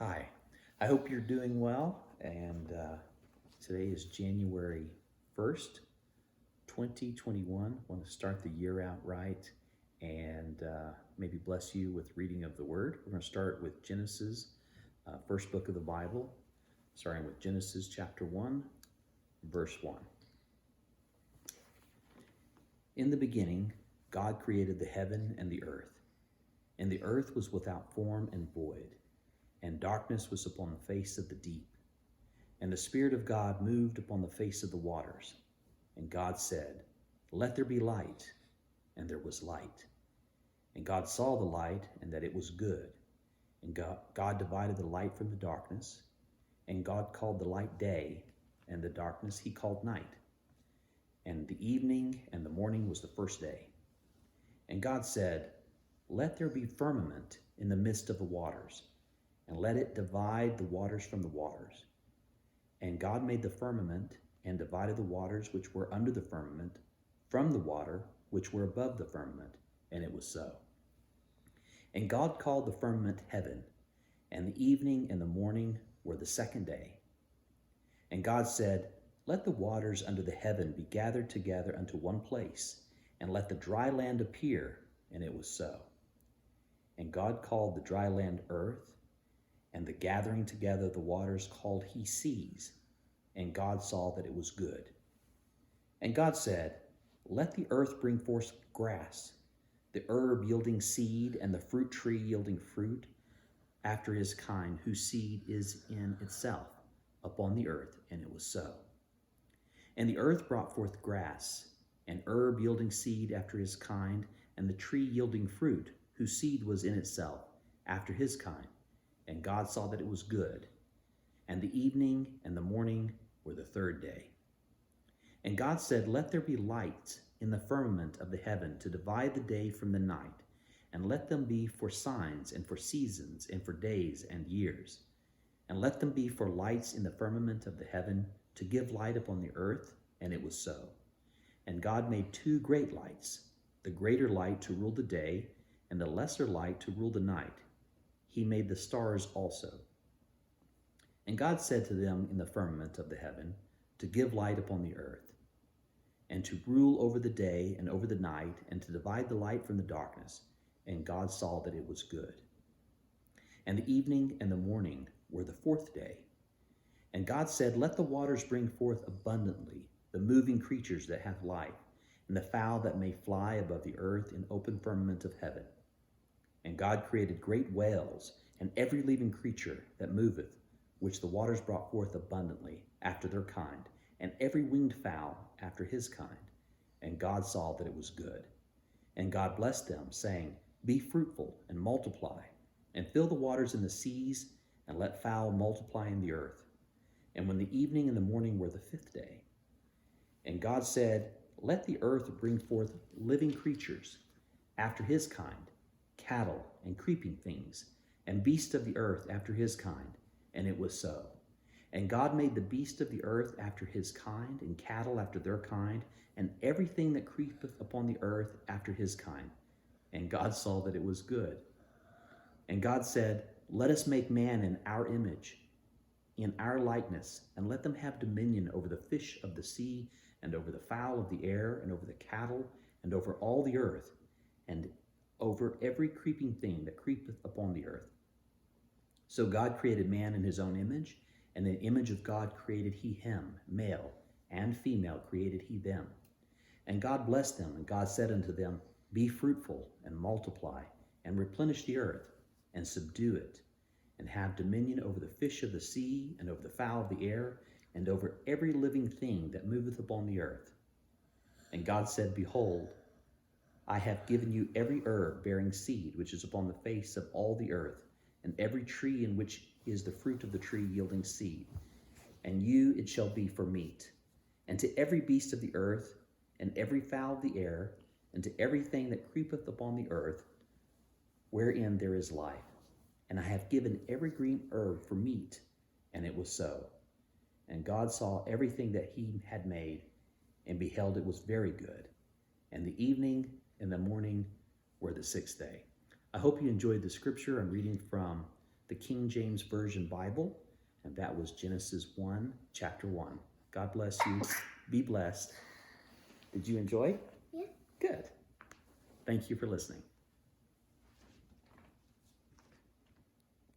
Hi, I hope you're doing well. And today is January 1st, 2021. I want to start the year out right and maybe bless you with reading of the Word. We're going to start with Genesis, first book of the Bible, starting with Genesis chapter 1, verse 1. In the beginning, God created the heaven and the earth was without form and void, and darkness was upon the face of the deep. And the Spirit of God moved upon the face of the waters. And God said, "Let there be light." And there was light. And God saw the light, and that it was good. And God divided the light from the darkness. And God called the light day, and the darkness he called night. And the evening and the morning was the first day. And God said, "Let there be firmament in the midst of the waters, and let it divide the waters from the waters." And God made the firmament, and divided the waters which were under the firmament from the water which were above the firmament, and it was so. And God called the firmament heaven, and the evening and the morning were the second day. And God said, "Let the waters under the heaven be gathered together unto one place, and let the dry land appear," and it was so. And God called the dry land earth, and the gathering together of the waters called he seas. And God saw that it was good. And God said, "Let the earth bring forth grass, the herb yielding seed, and the fruit tree yielding fruit after his kind, whose seed is in itself upon the earth." And it was so. And the earth brought forth grass, and herb yielding seed after his kind, and the tree yielding fruit, whose seed was in itself after his kind. And God saw that it was good. And the evening and the morning were the third day. And God said, "Let there be lights in the firmament of the heaven to divide the day from the night, and let them be for signs and for seasons and for days and years. And let them be for lights in the firmament of the heaven to give light upon the earth." And it was so. And God made two great lights, the greater light to rule the day, and the lesser light to rule the night. He made the stars also. And God said to them in the firmament of the heaven to give light upon the earth, and to rule over the day and over the night, and to divide the light from the darkness. And God saw that it was good. And the evening and the morning were the fourth day. And God said, "Let the waters bring forth abundantly the moving creatures that have life, and the fowl that may fly above the earth in open firmament of heaven." And God created great whales, and every living creature that moveth, which the waters brought forth abundantly after their kind, and every winged fowl after his kind. And God saw that it was good. And God blessed them, saying, "Be fruitful and multiply, and fill the waters in the seas, and let fowl multiply in the earth." And when the evening and the morning were the fifth day. And God said, "Let the earth bring forth living creatures after his kind, cattle and creeping things, and beasts of the earth after his kind." And it was so. And God made the beast of the earth after his kind, and cattle after their kind, and everything that creepeth upon the earth after his kind. And God saw that it was good. And God said, "Let us make man in our image, in our likeness, and let them have dominion over the fish of the sea, and over the fowl of the air, and over the cattle, and over all the earth, and over every creeping thing that creepeth upon the earth." So God created man in his own image, and in the image of God created he him, male and female created he them. And God blessed them, and God said unto them, "Be fruitful, and multiply, and replenish the earth, and subdue it, and have dominion over the fish of the sea, and over the fowl of the air, and over every living thing that moveth upon the earth." And God said, "Behold, I have given you every herb bearing seed which is upon the face of all the earth, and every tree in which is the fruit of the tree yielding seed. And you it shall be for meat. And to every beast of the earth, and every fowl of the air, and to everything that creepeth upon the earth, wherein there is life. And I have given every green herb for meat." And it was so. And God saw everything that he had made, and beheld it was very good. And the evening and the morning were the sixth day. I hope you enjoyed the scripture. I'm reading from the King James Version Bible, and that was Genesis 1, chapter 1. God bless you. Be blessed. Did you enjoy? Yeah. Good. Thank you for listening.